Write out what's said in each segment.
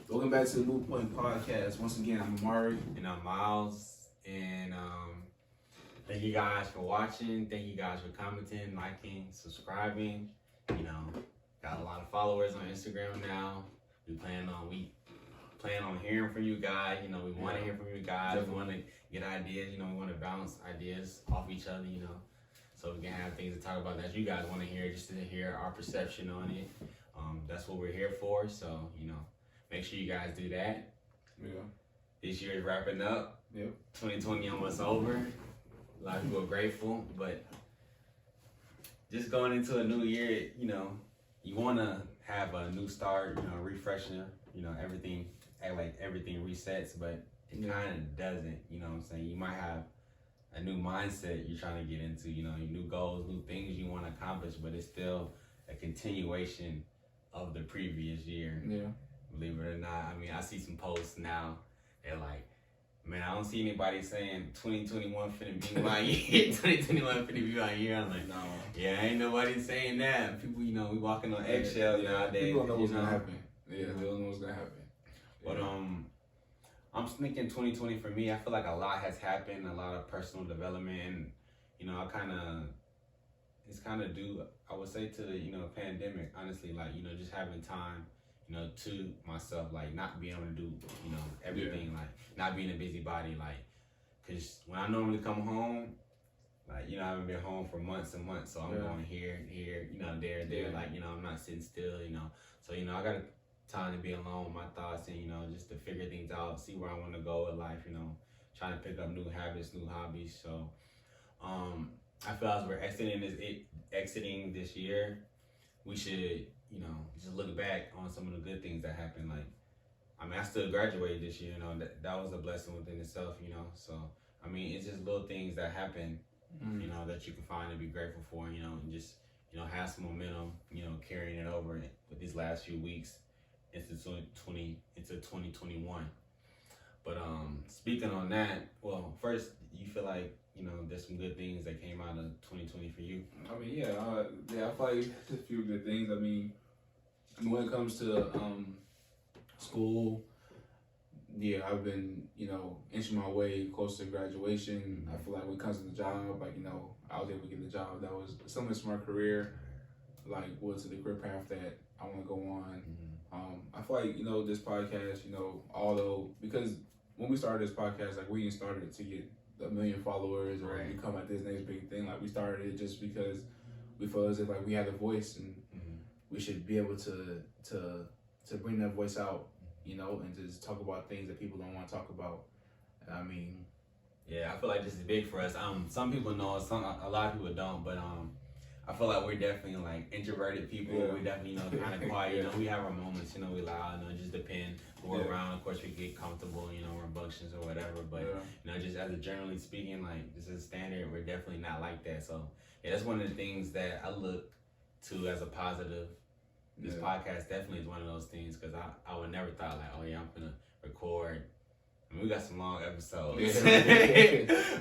Welcome back to the Move Point Podcast. Once again, I'm Amari. And I'm Miles. And thank you guys for watching. Thank you guys for commenting, liking, subscribing. You know, got a lot of followers on Instagram now. We plan on hearing from you guys. You know, we want to hear from you guys. Definitely. We want to get ideas. You know, we want to bounce ideas off each other. You know, so we can have things to talk about that you guys want to hear, just to hear our perception on it. That's what we're here for. So, you know, make sure you guys do that. Yeah. This year is wrapping up. Yep. 2020 almost over. A lot of people are grateful, but just going into a new year, you know, you want to have a new start, you know, refreshing, you know, everything, act like everything resets, but it kind of doesn't, you know what I'm saying? You might have a new mindset you're trying to get into, you know, new goals, new things you want to accomplish, but it's still a continuation of the previous year. Yeah. Believe it or not. I mean, I see some posts now. They're like, man, I don't see anybody saying 2021 finna be my year. 2021 finna be my year. I'm like, no. Yeah, ain't nobody saying that. People, you know, we walking on eggshells nowadays. People don't know what's gonna happen. Yeah, they don't know what's gonna happen. But I'm thinking 2020 for me. I feel like a lot has happened, a lot of personal development, and you know, it's kind of due, I would say, to the, you know, pandemic. Honestly, like, you know, just having time, you know, to myself, like not being able to do, you know, everything, like not being a busybody, like, cause when I normally come home, like, you know, I haven't been home for months and months, so I'm going here, you know, there, like, you know, I'm not sitting still, you know, so, you know, I got time to be alone with my thoughts and, you know, just to figure things out, see where I want to go with life, you know, trying to pick up new habits, new hobbies. So, I feel as we're exiting this year, we should, you know, just look back on some of the good things that happened. Like, I mean, I still graduated this year, you know, that was a blessing within itself, you know. So, I mean, it's just little things that happen, you know, that you can find and be grateful for, you know, and just, you know, have some momentum, you know, carrying it over with these last few weeks into 2021. But speaking on that, well, first, you feel like, you know, there's some good things that came out of 2020 for you? I mean, yeah, I feel like there's a few good things. I mean, when it comes to school, yeah, I've been, you know, inching my way close to graduation. I feel like when it comes to the job, like, you know, I was able to get the job that was similar to my career, like, was to the career path that I want to go on. I feel like, you know, this podcast, you know, although, because when we started this podcast, like, we didn't start it to get 1 million followers or become like this next big thing. Like, we started it just because we felt as if like we had a voice and we should be able to bring that voice out, you know, and just talk about things that people don't want to talk about. I mean, yeah, I feel like this is big for us. Some people know, a lot of people don't, but I feel like we're definitely like introverted people. Yeah. We're definitely, you know, kind of quiet. You know, we have our moments, you know, we loud, you know, it just depends who we're around. Of course, we get comfortable, you know, rambunctious or whatever. But, you know, just as a generally speaking, like, this is standard. We're definitely not like that. So, yeah, that's one of the things that I look to as a positive. This podcast definitely is one of those things, because I would never thought, like, oh, yeah, I'm going to record. I mean, we got some long episodes. We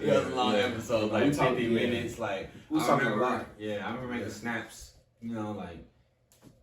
got some long episodes, like 50 minutes. Like, we was talking a lot. Yeah, I remember making snaps, you know, like,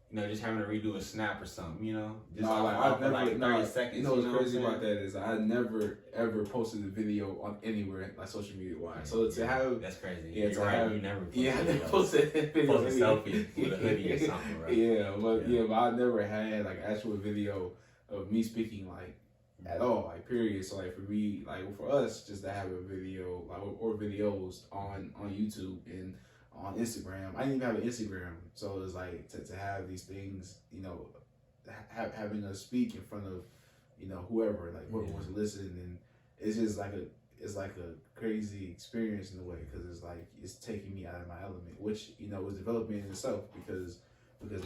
you know, just having to redo a snap or something, you know? Just I've never, like 30 seconds. You know what's crazy about that is I never, ever posted a video on anywhere, like, social media wise. So to have... That's crazy. Yeah, you're right, you never posted I never posted a video. Post a selfie with a hoodie or something, right? But I never had, like, actual video of me speaking, like, at all, like, period. So, like, for me, like, for us, just to have a video, like, or videos on YouTube and on Instagram. I didn't even have an Instagram, so it was like to have these things, you know, having us speak in front of, you know, whoever, like, whoever wants to listen, and it's just like a crazy experience in a way, because it's like it's taking me out of my element, which, you know, was developing in itself, because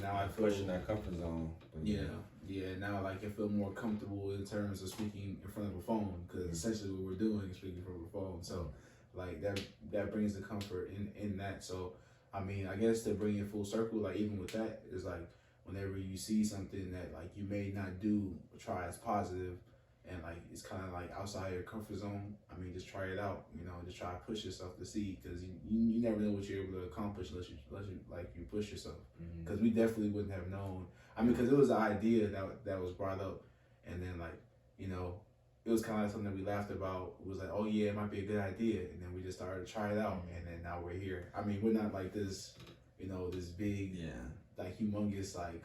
now I feel pushing that comfort zone. Now, like, I feel more comfortable in terms of speaking in front of a phone, because essentially what we're doing is speaking from a phone. So, like, that brings the comfort in that. So, I mean, I guess to bring it full circle, like, even with that, is like, whenever you see something that, like, you may not do or try as positive, and, like, it's kind of like outside your comfort zone, I mean, just try it out, you know, just try to push yourself to see, because you never know what you're able to accomplish unless you push yourself. Because we definitely wouldn't have known. I mean, because it was an idea that was brought up, and then like, you know, it was kind of like something that we laughed about. It was like, oh yeah, it might be a good idea, and then we just started to try it out, and then now we're here. I mean, we're not like this, you know, this big, like humongous like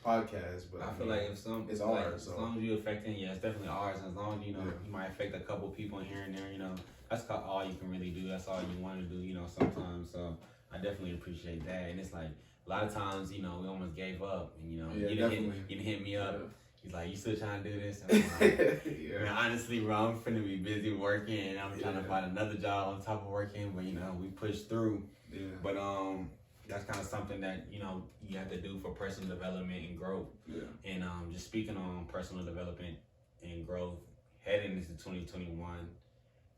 podcast, but I feel like if some, it's like, ours. as So long as you affecting, it's definitely ours. As long as you know you might affect a couple people here and there, you know, that's all you can really do. That's all you want to do, you know. Sometimes, so I definitely appreciate that. And it's like a lot of times, you know, we almost gave up, and you know, you didn't hit me up. He's like, you still trying to do this? And I'm like, man, honestly, bro, I'm finna be busy working, and I'm trying to find another job on top of working. But you know, we pushed through. Yeah. But that's kind of something that, you know, you have to do for personal development and growth. Yeah. And just speaking on personal development and growth, heading into 2021,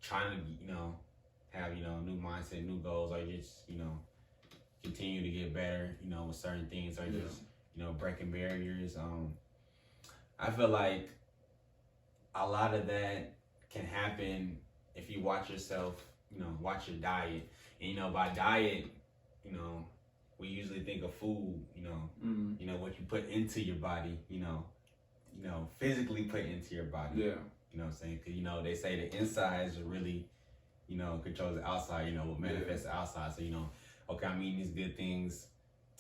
trying to, you know, have, you know, new mindset, new goals, or just, you know, continue to get better, you know, with certain things, or just, you know, breaking barriers. I feel like a lot of that can happen if you watch yourself, you know, watch your diet. And, you know, by diet, you know, we usually think of food, you know, what you put into your body, you know, physically put into your body. Yeah. You know what I'm saying? Because, you know, they say the inside is really, you know, controls the outside, you know, what manifests the outside. So, you know, okay, I'm eating these good things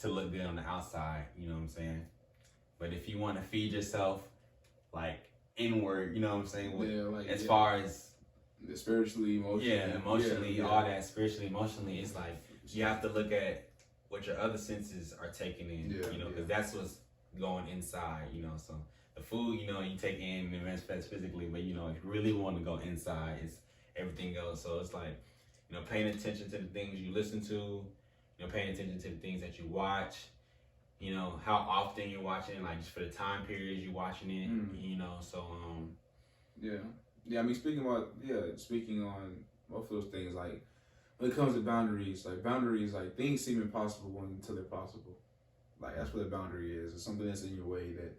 to look good on the outside, you know what I'm saying? But if you want to feed yourself, like, inward, you know what I'm saying? As far as spiritually, emotionally, all that, spiritually, emotionally, it's like you have to look at what your other senses are taking in, you know, because that's what's going inside, you know. So the food, you know, you take in and manifest physically, but, you know, if you really want to go inside, it's everything else. So it's like, you know, paying attention to the things you listen to, you know, paying attention to the things that you watch, you know, how often you're watching, like just for the time periods you're watching it, you know. So I mean, speaking on both of those things, like when it comes to boundaries, like things seem impossible until they're possible. Like that's what a boundary is. It's something that's in your way that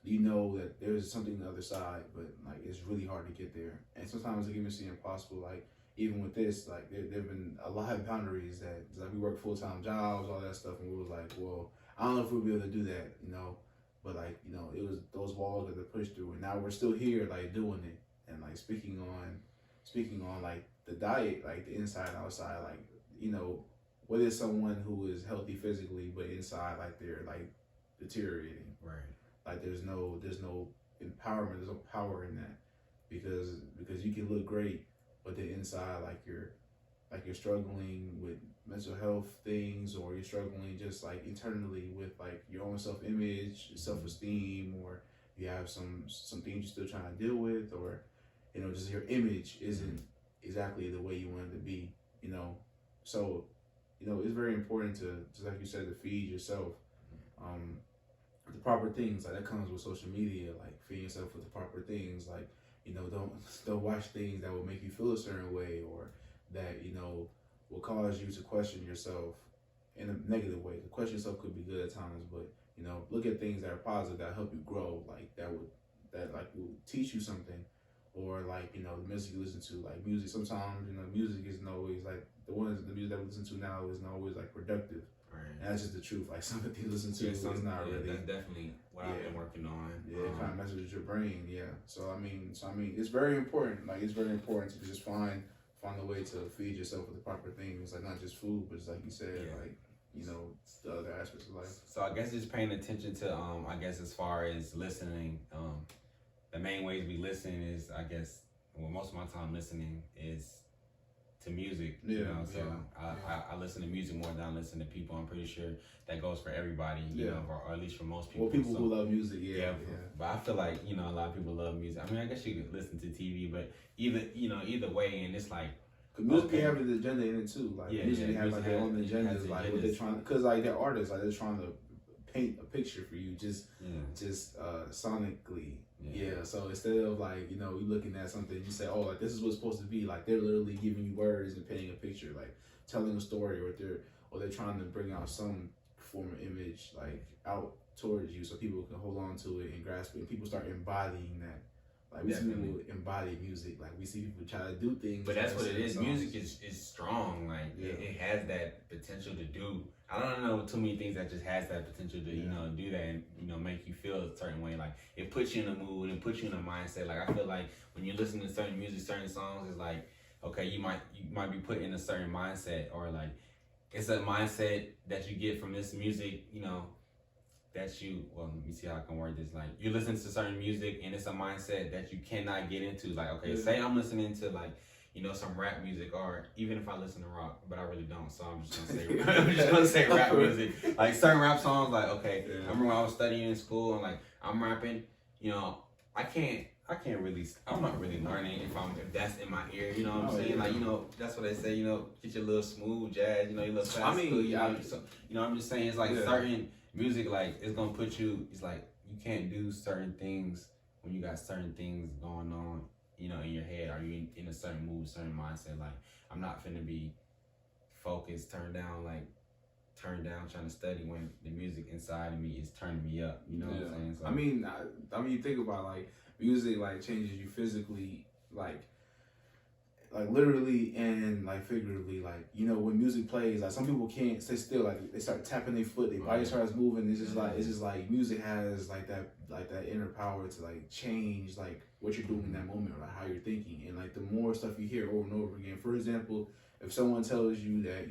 you know that there's something on the other side, but like it's really hard to get there. And sometimes it can even seem impossible. Like even with this, like there've been a lot of boundaries that like we work full-time jobs, all that stuff, and we was like, well, I don't know if we'll be able to do that, you know. But like, you know, it was those walls that they pushed through, and now we're still here, like doing it. And like speaking on like the diet, like the inside and outside, like, you know, what is someone who is healthy physically but inside like they're like deteriorating? Right. Like there's no empowerment, there's no power in that, because you can look great, but the inside like you're struggling with mental health things, or you're struggling just like internally with like your own self-image, self-esteem, or you have some things you're still trying to deal with, or, you know, just your image isn't exactly the way you want it to be, you know. So, you know, it's very important to, just like you said, to feed yourself the proper things. Like that comes with social media, like feeding yourself with the proper things. Like, you know, don't watch things that will make you feel a certain way, or that, you know, will cause you to question yourself in a negative way. The question yourself could be good at times, but, you know, look at things that are positive, that help you grow, like that will teach you something. Or like, you know, the music you listen to, like music, sometimes, you know, music isn't always like the music that we listen to now isn't always like productive. Right. And that's just the truth. Like some of the things you listen to is not really. That's definitely what I've been working on. Yeah, it kind of messes with your brain. Yeah. So I mean, it's very important. Like it's very important to just find a way to feed yourself with the proper things, like not just food, but it's like you said, like, you know, the other aspects of life. So I guess just paying attention to I guess as far as listening, the main ways we listen is, I guess, well, most of my time listening is to music. You know, so I listen to music more than I listen to people. I'm pretty sure that goes for everybody, you know, or at least for most people. Well, people who love music, But I feel like, you know, a lot of people love music. I mean, I guess you could listen to TV, but either way, and it's like, music can have an agenda in it too. Like music can have like their own agendas, like what they're trying, because like they're artists, like they're trying to paint a picture for you, just sonically. Yeah. So instead of like, you know, you looking at something, you say, oh, like this is what's supposed to be. Like they're literally giving you words and painting a picture, like telling a story, or they're trying to bring out some form of image like out towards you, so people can hold on to it and grasp it, and people start embodying that Like we Definitely. see people embody music. Like we see people try to do things. But that's what it is. songs. Music is strong. Like it has that potential to do. I don't know too many things that just has that potential to do that and make you feel a certain way. Like it puts you in a mood and puts you in a mindset. Like I feel like when you listen to certain music, certain songs, it's like okay, you might be put in a certain mindset, or like it's a mindset that you get from this music. That you, well, let me see how I can word this. Like, you listen to certain music and it's a mindset that you cannot get into. Like, okay, say I'm listening to like, some rap music, or even if I listen to rock, but I really don't. So I'm just gonna say, rap music. Like certain rap songs, like, okay, I remember when I was studying in school and like I'm rapping, I can't really, I'm not really learning if that's in my ear, you know what I'm saying? Like, that's what they say, get your little smooth jazz, your little classical, I'm just saying it's like certain music, like it's gonna put you. It's like you can't do certain things when you got certain things going on, in your head. Are you in a certain mood, certain mindset? Like I'm not finna be focused, turned down, trying to study when the music inside of me is turning me up. You know what I'm saying? So, I mean, you think about like music, like changes you physically, like literally and like figuratively, like when music plays, like some people can't stay still, like they start tapping their foot, their body starts moving. It's just like music has like that inner power to like change like what you're doing in that moment, or like how you're thinking. And like the more stuff you hear over and over again, for example, if someone tells you that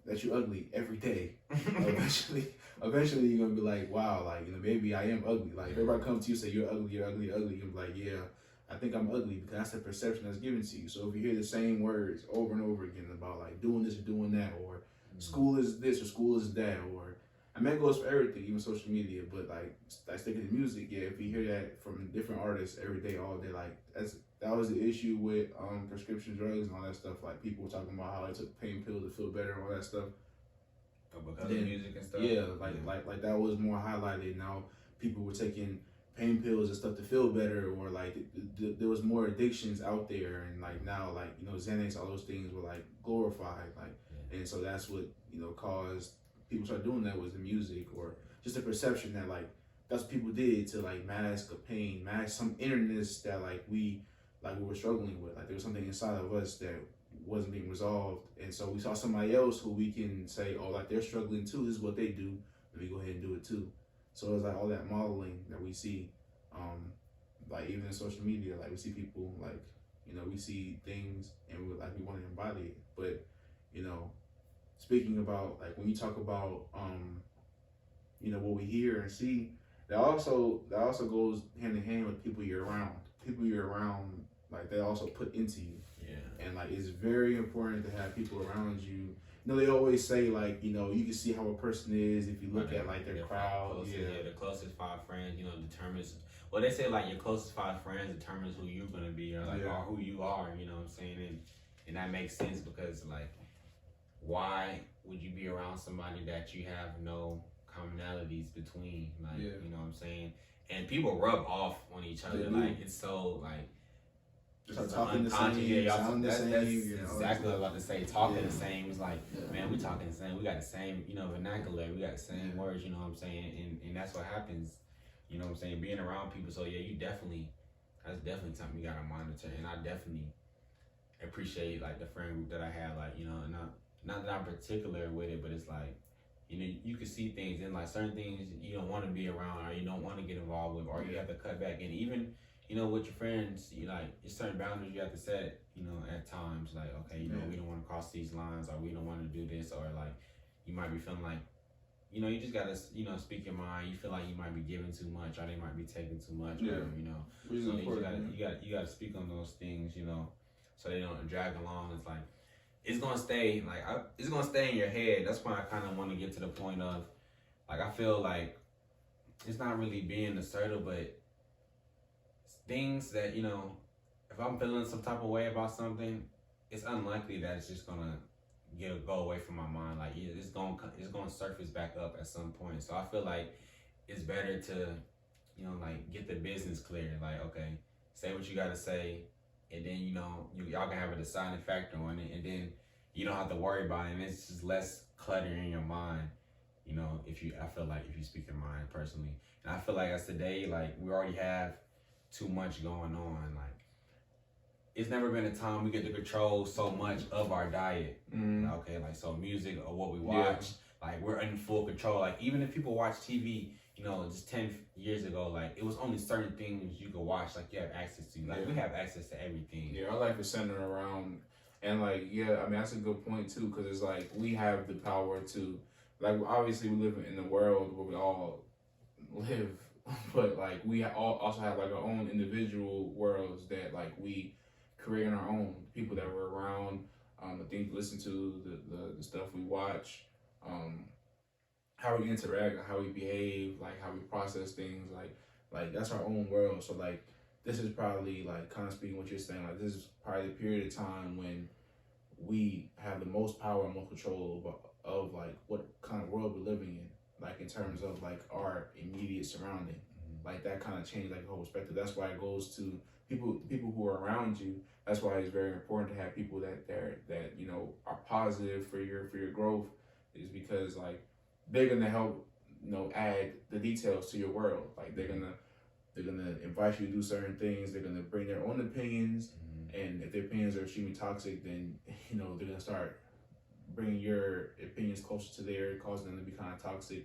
that you're ugly every day, eventually you're gonna be like, wow, like maybe I am ugly. Like if everybody comes to you and say you're ugly, you're ugly, you're ugly, you're gonna be like, yeah, I think I'm ugly, because that's the perception that's given to you. So if you hear the same words over and over again about like doing this or doing that, or school is this or school is that, or I mean, it goes for everything, even social media. But like sticking to music, if you hear that from different artists every day, all day, like that was the issue with prescription drugs and all that stuff. Like people were talking about how they took pain pills to feel better and all that stuff. Because of music and stuff. Like that was more highlighted. Now people were taking pain pills and stuff to feel better, or like there was more addictions out there, and like now, like Xanax, all those things were like glorified, like and so that's what caused people start doing that, was the music, or just the perception that like that's what people did to like mask a pain, mask some innerness that we were struggling with. Like there was something inside of us that wasn't being resolved, and so we saw somebody else who we can say, oh, like they're struggling too, this is what they do, let me go ahead and do it too. So it's like all that modeling that we see, like even in social media, like we see people like, we see things and we want to embody it. But, speaking about like when you talk about, what we hear and see, that also goes hand in hand with people you're around. People you're around, like they also put into you. Yeah. And like it's very important to have people around you. They always say like, you can see how a person is if you look at like their crowd. The closest 5 friends, determines. Well, they say like your closest 5 friends determines who you're gonna be, or or who you are. You know what I'm saying? And that makes sense, because like, why would you be around somebody that you have no commonalities between? Like, you know what I'm saying? And people rub off on each other. Like it's so like. Just talking the same, sound the same. That's exactly what I was about to say. Talking the same is like, man, we talking the same. We got the same, vernacular. We got the same words. You know what I'm saying? And that's what happens. You know what I'm saying? Being around people. So yeah, that's definitely something you gotta monitor. And I definitely appreciate like the friend group that I have. Like not that I'm particular with it, but it's like, you can see things, and like certain things you don't want to be around, or you don't want to get involved with, or you have to cut back. And even with your friends, there's certain boundaries you have to set, at times, like, okay, we don't want to cross these lines, or we don't want to do this, or like, you might be feeling like, you just gotta, speak your mind. You feel like you might be giving too much, or they might be taking too much, or, so you gotta speak on those things, so they don't drag along. It's like, it's gonna stay, it's gonna stay in your head. That's why I kind of want to get to the point of, like, I feel like it's not really being assertive, but things that, if I'm feeling some type of way about something, it's unlikely that it's just gonna go away from my mind. Like it's gonna surface back up at some point. So I feel like it's better to, like get the business clear. Like, okay, say what you gotta say, and then y'all can have a deciding factor on it, and then you don't have to worry about it. And it's just less clutter in your mind. I feel like if you speak your mind personally, and I feel like as today, like we already have too much going on. Like, it's never been a time we get to control so much of our diet. Okay, like, so music or what we watch, like, we're in full control. Like, even if people watch TV, you know, just 10 years ago, like, it was only certain things you could watch, like, you have access to. Like, we have access to everything. Yeah, our life is centered around, and like, I mean, that's a good point too, because it's like we have the power to, like, obviously we live in the world where we all live, but like we all also have like our own individual worlds that like we create on our own. People that we're around, the things we listen to, the stuff we watch, how we interact, how we behave, like how we process things, like that's our own world. So like this is probably like kind of speaking what you're saying. Like this is probably the period of time when we have the most power and most control of like what kind of world we're living in. Like in terms of like our immediate surrounding, like that kind of changed like the whole perspective. That's why it goes to people who are around you. That's why it's very important to have people that you know are positive for your growth, is because like they're gonna help, you know, add the details to your world. Like they're gonna invite you to do certain things. They're gonna bring their own opinions, and if their opinions are extremely toxic, then you know they're gonna start bringing your opinions closer to theirs, causing them to be kind of toxic.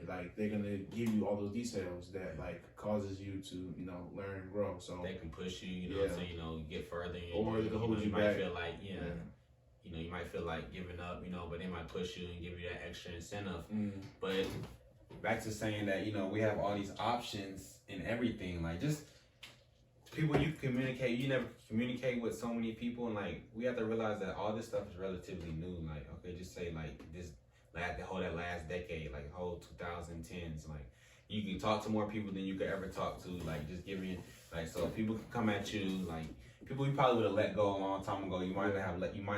Like they're gonna give you all those details that like causes you to, you know, learn and grow. So they can push you, you know, so you know get further. Or they can hold you might back. feel like you know you might feel like giving up, you know, but they might push you and give you that extra incentive. But back to saying that, you know, we have all these options in everything. Like just people you communicate, you never communicate with so many people, and like we have to realize that all this stuff is relatively new. Like, okay, just say like that last decade, like the whole 2010s, like you can talk to more people than you could ever talk to. Like just giving like, so people can come at you, like people you probably would have let go a long time ago. You might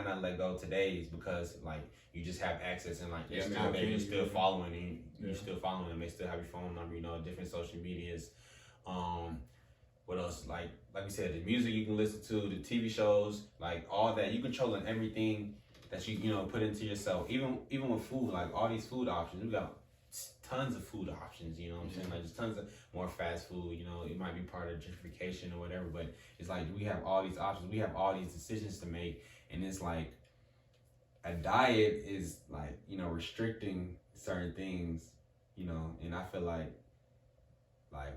not let go today's because like you just have access, and like you're still there, you're still following, and you're still following them. They still have your phone number, you know, different social medias. What else? Like we said, the music you can listen to, the TV shows, like all that. You controlling everything that you know put into yourself. Even with food, like all these food options, we got tons of food options. You know what I'm saying? Like just tons of more fast food. You know, it might be part of gentrification or whatever, but it's like we have all these options. We have all these decisions to make, and it's like a diet is like, you know, restricting certain things. You know, and I feel like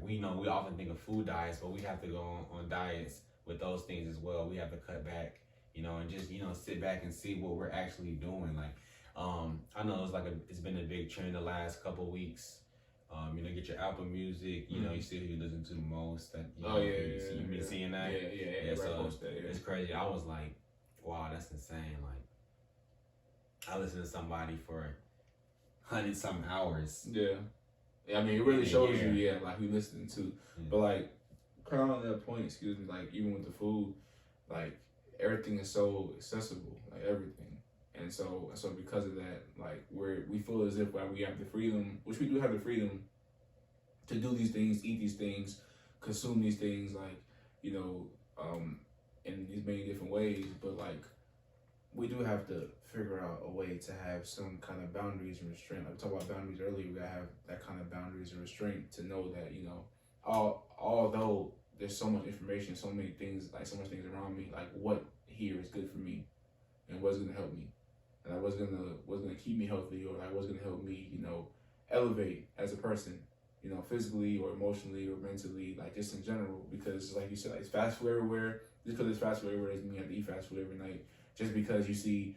we know we often think of food diets, but we have to go on diets with those things as well. We have to cut back, you know, and just, you know, sit back and see what we're actually doing. Like, I know it's been a big trend the last couple weeks. You know, get your Apple Music. You know, you see who you listen to the most. That, you know, you've been seeing that. Yeah. So it's crazy. I was like, wow, that's insane. Like, I listen to somebody for 100-something hours. Yeah, I mean, it really shows you, like who you listening to. But like, kind of on that point, excuse me, like even with the food, like everything is so accessible, like everything, and so because of that, like we feel as if like we have the freedom, which we do have the freedom, to do these things, eat these things, consume these things, like, you know, in these many different ways, but like we do have to figure out a way to have some kind of boundaries and restraint. Like we talked about boundaries earlier, we gotta have that kind of boundaries and restraint to know that, you know, although there's so much information, so many things, like so much things around me, like what here is good for me and what's gonna help me, and like what's gonna keep me healthy, or like what's gonna help me, you know, elevate as a person, you know, physically or emotionally or mentally, like just in general. Because like you said, like it's fast food everywhere. Just because it's fast food everywhere doesn't mean you have to eat fast food every night. Just because you see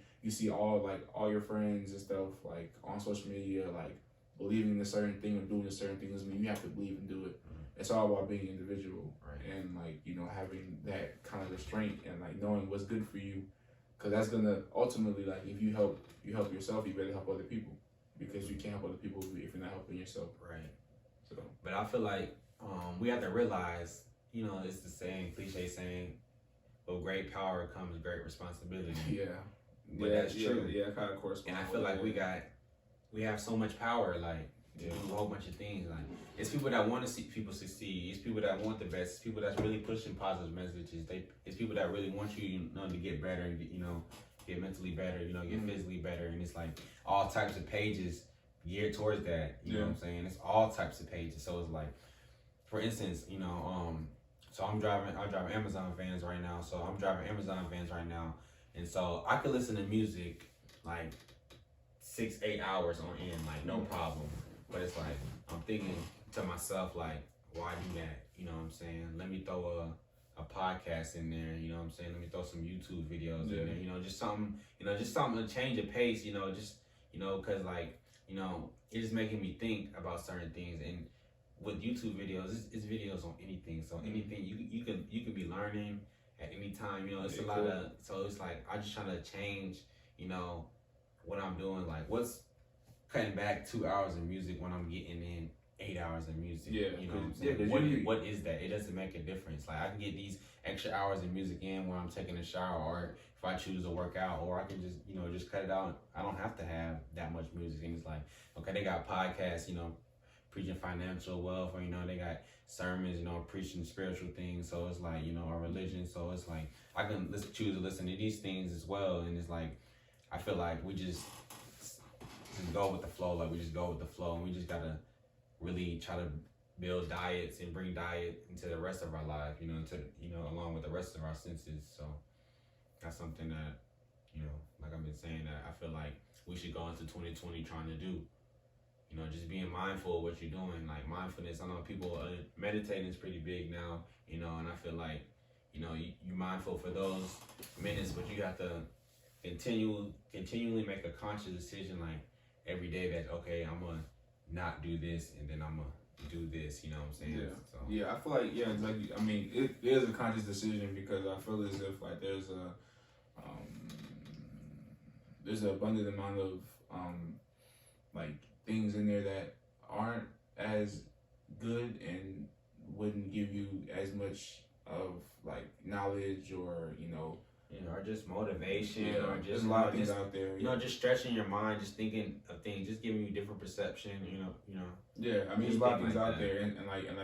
all your friends and stuff like on social media, like believing a certain thing or doing a certain thing doesn't mean you have to believe and do it. It's all about being individual, and like, you know, having that kind of restraint and like knowing what's good for you, because that's gonna ultimately, like, if you help yourself, you better help other people, because you can't help other people if you're not helping yourself. Right. So, but I feel like we have to realize, you know, it's the saying, cliche saying, with great power comes great responsibility. Yeah. But that's true. Yeah, kind of course. And I feel like we have so much power, like, to do a whole bunch of things. Like, it's people that want to see people succeed. It's people that want the best. It's people that's really pushing positive messages. It's people that really want you, you know, to get better and get, you know, get mentally better, you know, get physically better. And it's like all types of pages geared towards that. You know what I'm saying? It's all types of pages. So it's like, for instance, you know, So I drive Amazon vans right now. So I'm driving Amazon vans right now, and so I could listen to music like 6, 8 hours on end, like no problem. But it's like I'm thinking to myself like, why do that? You know what I'm saying? Let me throw a podcast in there. You know what I'm saying? Let me throw some YouTube videos in there. You know, just something. You know, just something to change the pace. You know, just because like it is making me think about certain things. And with YouTube videos, it's videos on anything. So anything you can be learning at any time. You know, it's a lot of. So it's like I just trying to change. You know, what I'm doing. Like what's cutting back 2 hours of music when I'm getting in 8 hours of music. Yeah, you know what I'm saying? What is that? It doesn't make a difference. Like I can get these extra hours of music in when I'm taking a shower, or if I choose to work out, or I can just just cut it out. I don't have to have that much music. And it's like, okay, they got podcasts, preaching financial wealth, or they got sermons, preaching spiritual things. So it's like, our religion. So it's like I can choose to listen to these things as well. And it's like I feel like we just go with the flow. Like we just go with the flow, and we just gotta really try to build diets and bring diet into the rest of our life, along with the rest of our senses. So that's something that, like I've been saying, that I feel like we should go into 2020 trying to do. Just being mindful of what you're doing. Like mindfulness, I know people meditating is pretty big now, and I feel like, you're mindful for those minutes, but you have to continually make a conscious decision, like every day, that okay, I'm gonna not do this, and then I'm gonna do this. You know what I'm saying? Yeah. So. Yeah, I feel like it is a conscious decision, because I feel as if like there's an abundant amount of like things in there that aren't as good and wouldn't give you as much of like knowledge, or or just motivation, or just there's a lot of things out there. Just stretching your mind, just thinking of things, just giving you different perception. Yeah, there's a lot of things out there, and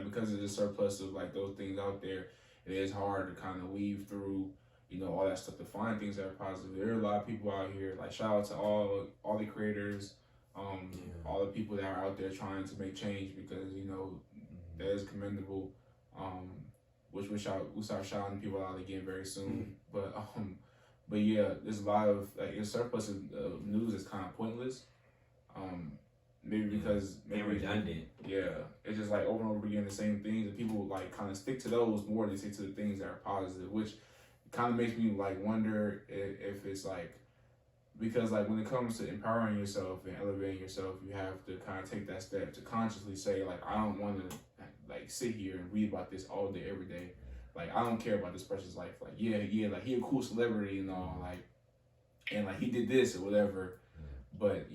because of the surplus of like those things out there, it is hard to kind of weave through, all that stuff to find things that are positive. There are a lot of people out here. Like shout out to all the creators, all the people that are out there trying to make change, because that is commendable. Which we'll start shouting people out again very soon. But yeah, there's a lot of like a surplus of news that's kind of pointless. Maybe because maybe redundant. Yeah, it's just like over and over again the same things, and people like kind of stick to those more than stick to the things that are positive, which kind of makes me like wonder if it's like, because like when it comes to empowering yourself and elevating yourself, you have to kind of take that step to consciously say like, I don't want to like sit here and read about this all day every day. Like I don't care about this person's life. Like yeah, like he a cool celebrity and all, like, and like he did this or whatever. But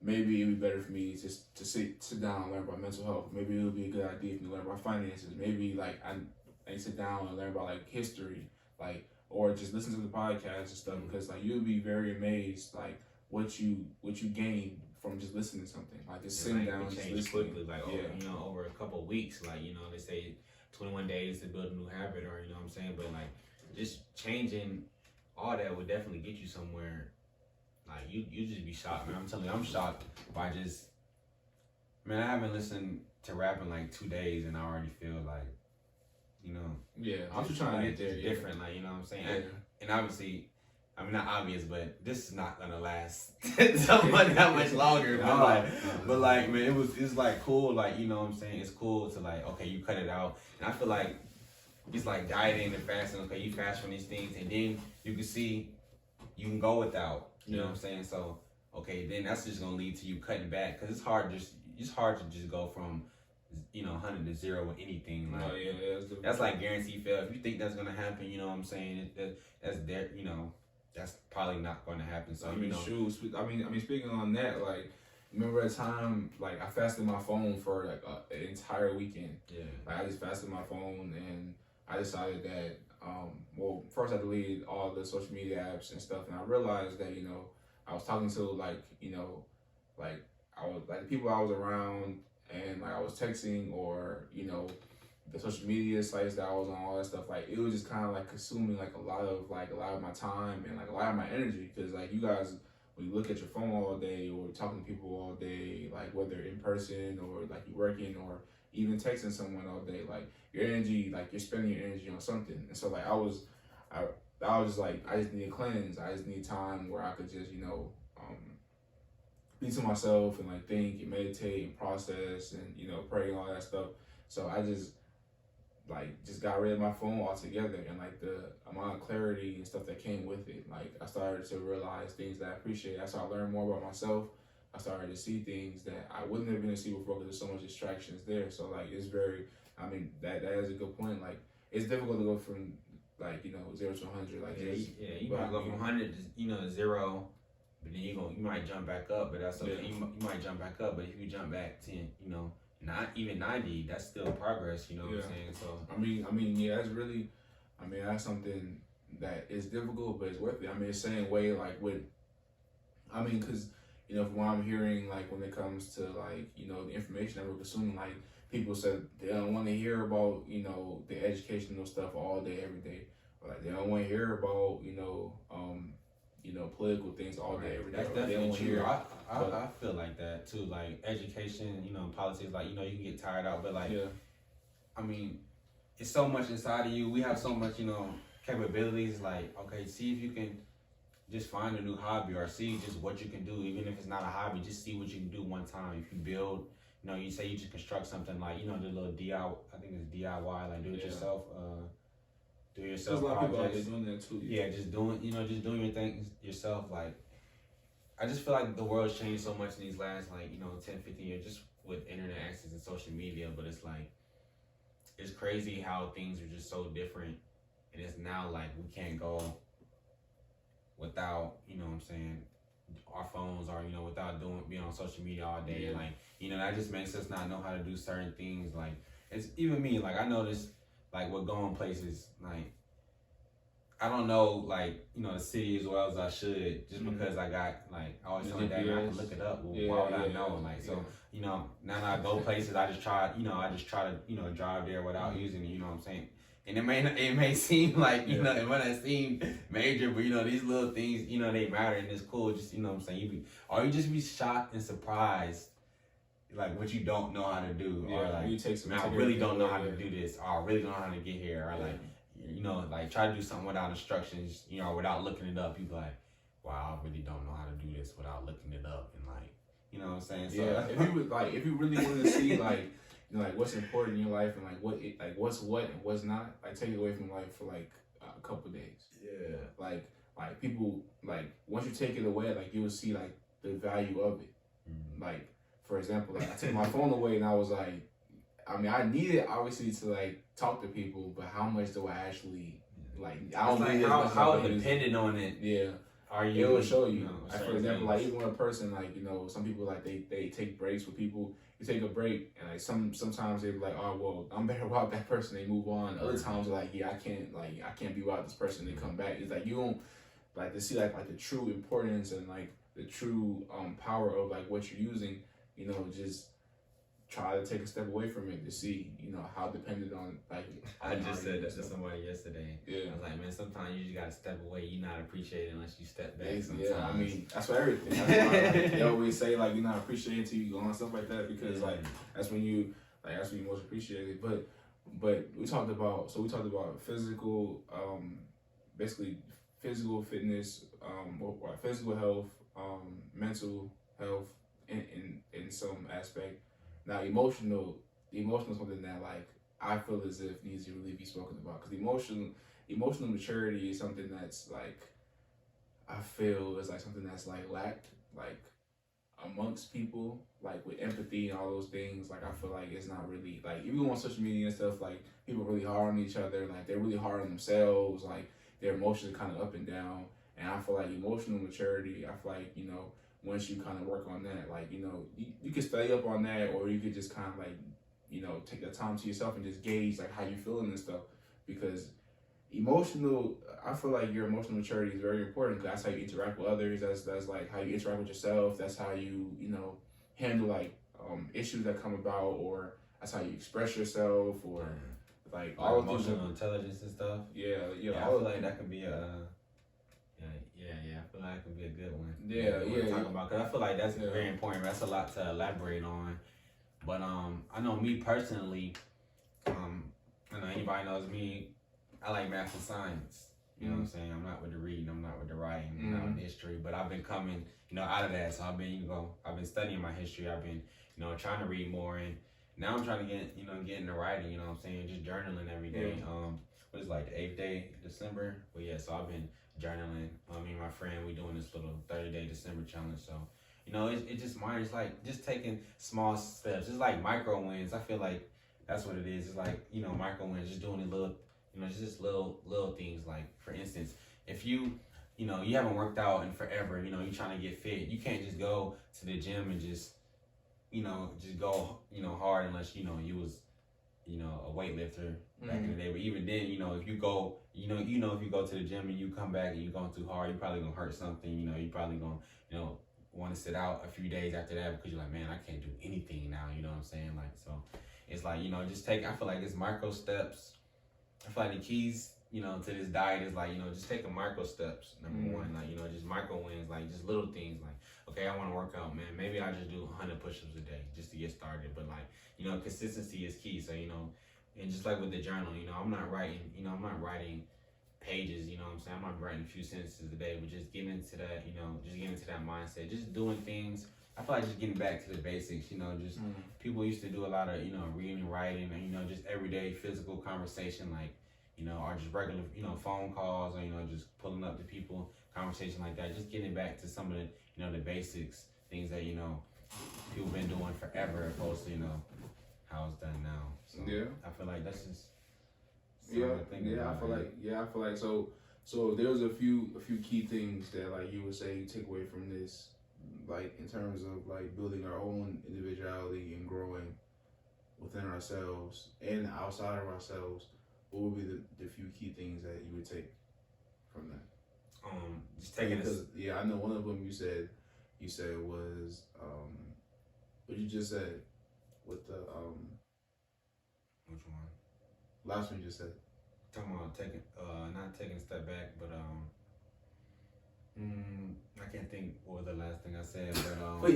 maybe it'd be better for me just to sit down and learn about mental health. Maybe it would be a good idea for me to learn about finances. Maybe like I sit down and learn about like history, like, or just listen to the podcast and stuff, because like you'll be very amazed like what you gain from just listening to something. Like just sitting down and just listening. Quickly, like over a couple of weeks, like they say 21 days to build a new habit, or what I'm saying, but like just changing all that would definitely get you somewhere. Like you just be shocked, man. I'm telling you, I'm shocked by just, man, I haven't listened to rap in like 2 days, and I already feel like, yeah, I'm just trying to get there. Different, like what I'm saying, and obviously, I mean not obvious, but this is not gonna last that much longer. But like, man, it's like cool, like what I'm saying, it's cool to like, okay, you cut it out, and I feel like it's like dieting and fasting. Okay, you fast from these things, and then you can see you can go without. You know what I'm saying? So okay, then that's just gonna lead to you cutting back, because it's hard to just go from 100 to 0 with anything. Like that's like guaranteed fail. If you think that's gonna happen, what I'm saying, that's there. That's probably not going to happen. So speaking on that, like, remember a time like I fasted my phone for like an entire weekend. Yeah. Like I just fasted my phone, and I decided that first I deleted all the social media apps and stuff, and I realized that I was talking to like I was like the people I was around, and like I was texting, or the social media sites that I was on, all that stuff, like it was just kind of like consuming like a lot of my time and like a lot of my energy, because like you guys, when you look at your phone all day or talking to people all day, like whether in person or like you're working or even texting someone all day. Like your energy, like you're spending your energy on something. And so like I was just like, I just need a cleanse. I just need time where I could just, be to myself and like think and meditate and process and, pray and all that stuff. So I just got rid of my phone altogether, and like the amount of clarity and stuff that came with it. Like I started to realize things that I appreciate. I started learning more about myself. I started to see things that I wouldn't have been able to see before because there's so much distractions there. So like it's very, that is a good point. Like it's difficult to go from like 0 to 100. Like you might go from 100 to 0, but then you might jump back up. But that's okay. Yeah. You might jump back up, but if you jump back 10, not even 90, that's still progress. You know what I'm saying? So yeah, that's really, that's something that is difficult, but it's worth it. It's the same way like with, because from what I'm hearing, like when it comes to like the information that we're consuming, like people said they don't want to hear about the educational stuff all day every day, or like they don't want to hear about political things all day every day. That's definitely true. I feel like that too. Like education, politics, like you can get tired out, but like it's so much inside of you. We have so much capabilities. Like okay, see if you can just find a new hobby, or see just what you can do, even if it's not a hobby. Just see what you can do one time. If you build, you say you just construct something like the little DIY. I think it's DIY, like do it yourself. Do yourself projects. Doing that too. Yeah, just doing your things yourself. Like I just feel like the world's changed so much in these last 10, 15 years, just with internet access and social media. But it's like it's crazy how things are just so different, and it's now like we can't go without our phones, or without being on social media all day. And like that just makes us not know how to do certain things. Like it's even me. Like I noticed like with going places, like I don't know like the city as well as I should, just because I got like I always feel like that I can look it up. Well, why would I know? Like so now that I go places, I just try to drive there without using it. You know what I'm saying? And it may seem like it might not seem major, but these little things they matter, and it's cool. Just what I'm saying, you just be shocked and surprised, like what you don't know how to do, or like you take some. Man, I really don't know how to do this, or I really don't know how to get here, or like try to do something without instructions, or without looking it up. People like, wow, I really don't know how to do this without looking it up, and like what I'm saying. So if you really want to see like what's important in your life, and like what's what and what's not, like take it away from life for like a couple of days. Yeah. Like people, like once you take it away, like you will see like the value of it. Mm-hmm. Like for example, like I took my phone away, and I was like, I need it obviously to like talk to people, but how much do I actually like? I don't like how dependent on it. Yeah. Are you? It will show you. Like, for example, like even when a person like some people like they take breaks with people. You take a break, and like sometimes they be like, oh well, I'm better without that person. They move on. Other times they're like, yeah, I can't be without this person. They come back. It's like you don't like to see like the true importance and like the true power of like what you're using. Just try to take a step away from it to see how dependent on like. I just said that to somebody yesterday. Yeah, I was like, man, sometimes you just gotta step away. You not appreciate it unless you step back. Yeah, that's for everything. That's why, like, they always say like you're not appreciated until you go on stuff like that, because like that's when you most appreciate it. But we talked about physical, basically physical fitness, or physical health, mental health in some aspect. Now emotional is something that like I feel as if needs to really be spoken about, because emotional maturity is something that's like I feel is like something that's like lacked like amongst people, like with empathy and all those things. Like I feel like it's not really like, even on social media and stuff, like people really hard on each other, like they're really hard on themselves, like their emotions are kind of up and down. And I feel like emotional maturity, I feel like once you kind of work on that, like you can stay up on that, or you could just kind of like take the time to yourself and just gauge like how you feeling and stuff. Because I feel like your emotional maturity is very important, because that's how you interact with others. That's like how you interact with yourself. That's how you handle like issues that come about, or that's how you express yourself, or like all of emotional intelligence and stuff. Yeah. I feel like that could be I feel like it could be a good one. Yeah. Talk about, because I feel like that's very important. That's a lot to elaborate on. But I know me personally, I know anybody knows me. I like math and science. You know what I'm saying? I'm not with the reading. I'm not with the writing. I'm not with history. But I've been coming, out of that. So I've been studying my history. I've been, trying to read more, and now I'm trying to get into writing. You know what I'm saying? Just journaling every day. What is it, like the 8th day of December? But yeah, so I've been journaling. Me and my friend, we doing this little 30-day December challenge. So, it's just mine. It's like just taking small steps. It's like micro wins. I feel like that's what it is. It's like, micro wins, just doing it little, just little things. Like, for instance, if you haven't worked out in forever, you're trying to get fit, you can't just go to the gym and just go, hard unless, you was, a weightlifter back in the day. But even then, if you go, if you go to the gym and you come back and you're going too hard, you're probably gonna hurt something. You probably gonna, want to sit out a few days after that because you're like, man, I can't do anything now. You know what I'm saying? Like, so it's like, just take. I feel like it's micro steps. I feel like the keys, to this diet is like, just taking micro steps. Number one, like, just micro wins, like just little things. Like, okay, I want to work out, man. Maybe I just do 100 push-ups a day just to get started. But like, consistency is key. So, and just like with the journal, I'm not writing pages, what I'm saying? I'm not writing a few sentences a day, but just getting into that, just getting into that mindset, just doing things. I feel like just getting back to the basics, just people used to do a lot of, reading, writing, and, just everyday physical conversation, like, or just regular, phone calls, or, just pulling up to people, conversation like that, just getting back to some of the, the basics, things that, people been doing forever, opposed to, how it's done now. So Yeah. I feel like that's just I feel like so there's a few key things that like you would say you take away from this, like in terms of like building our own individuality and growing within ourselves and outside of ourselves. What would be the few key things that you would take from that? Just taking because I know one of them you said was what you just said with the which one? Last one you just said. Talking about not taking a step back, but I can't think what was the last thing I said, but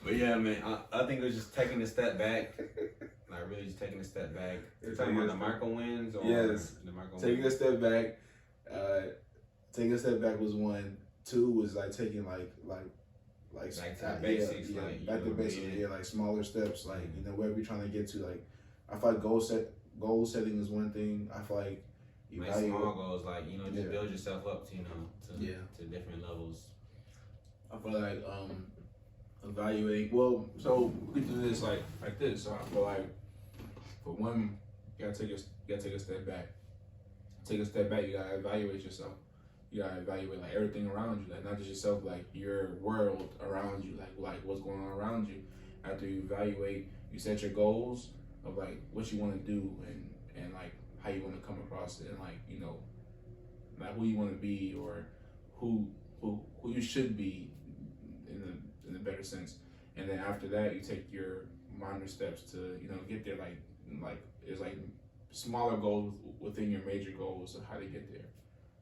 but yeah, man, I think it was just taking a step back, like really just taking a step back. You're talking about the micro wins, or yes, the micro taking wins? a step back. Taking a step back was one. Two was like taking like back to the basics, like back to basics, like smaller steps, like wherever you're trying to get to. Like I feel like goal setting is one thing. I feel like make small goals, like just build yourself up to to different levels. I feel like evaluating. Well, so we can do this like this. So I feel like for one, you gotta take a step back. Take a step back. You gotta evaluate yourself. You gotta evaluate like everything around you, like not just yourself, like your world around you, like what's going on around you. After you evaluate, you set your goals of like what you want to do and like how you want to come across it, and like like who you want to be, or who you should be in a better sense. And then after that, you take your minor steps to get there. Like it's like smaller goals within your major goals of how to get there.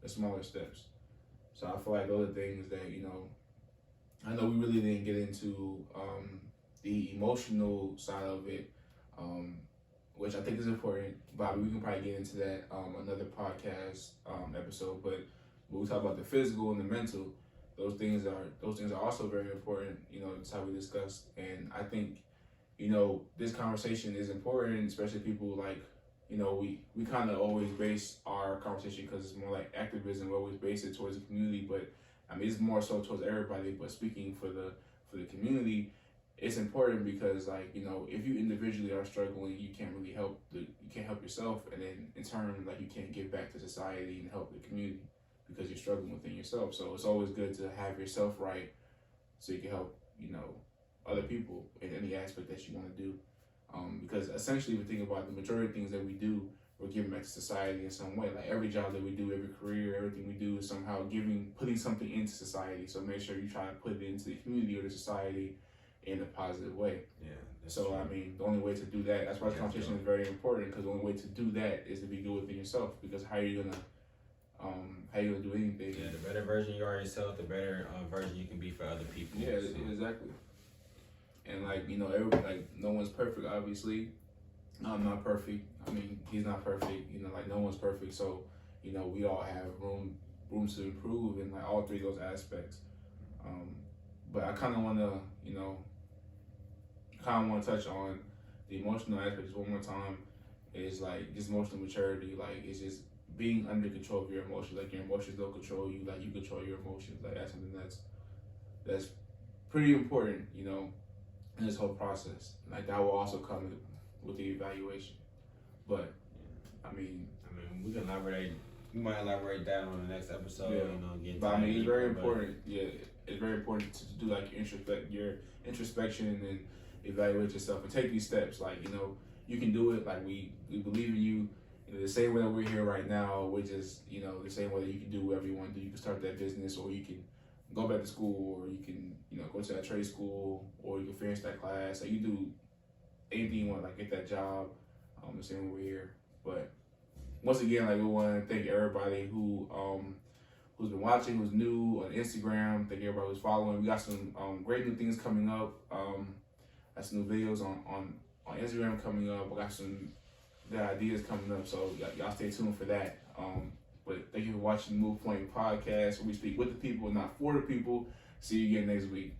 The smaller steps. So I feel like those are things that I know we really didn't get into the emotional side of it, which I think is important. Bobby, we can probably get into that another podcast episode. But when we talk about the physical and the mental, those things are also very important. That's how we discussed. And I think this conversation is important, especially people like. We kind of always base our conversation, because it's more like activism. We always base it towards the community, but I mean it's more so towards everybody. But speaking for the community, it's important because like if you individually are struggling, you can't really help you can't help yourself, and then in turn like you can't give back to society and help the community because you're struggling within yourself. So it's always good to have yourself right, so you can help other people in any aspect that you want to do. Because essentially, if we think about the majority of things that we do, we're giving back to society in some way. Like every job that we do, every career, everything we do is somehow putting something into society. So make sure you try to put it into the community or the society in a positive way. Yeah. So true. I mean, the only way to do that, that's why this conversation is very important, because the only way to do that is to be good within yourself. Because how are you gonna do anything? Yeah, the better version you are yourself, the better version you can be for other people. Yeah, so. Exactly. And like, you know, everybody, like, no one's perfect, obviously. I'm not perfect. I mean, he's not perfect. You know, like, no one's perfect. So, you know, we all have room to improve in like all three of those aspects. But I kind of want to, you know, touch on the emotional aspects one more time. Is like just emotional maturity. Like, it's just being under control of your emotions. Like, your emotions don't control you. Like, you control your emotions. Like, that's something that's pretty important, you know, in this whole process. Like, that will also come with the evaluation. But I mean, we can elaborate. We might elaborate that on the next episode. Yeah. You know, get. But I mean, it's very important. Yeah, it's very important to do like your introspection and evaluate yourself and take these steps. Like, you know, you can do it. Like, we believe in you. You know, the same way that we're here right now, which is, you know, the same way that you can do whatever you want to do. You can start that business, or you can go back to school, or you can, you know, go to that trade school, or you can finish that class. Like, you do anything you want, like get that job. The same way we're here. But once again, like, we want to thank everybody who's been watching, who's new on Instagram. Thank everybody who's following. We got some great new things coming up. Got some new videos on Instagram coming up. We got some good ideas coming up. So y'all stay tuned for that. But thank you for watching the Move Point podcast, where we speak with the people, not for the people. See you again next week.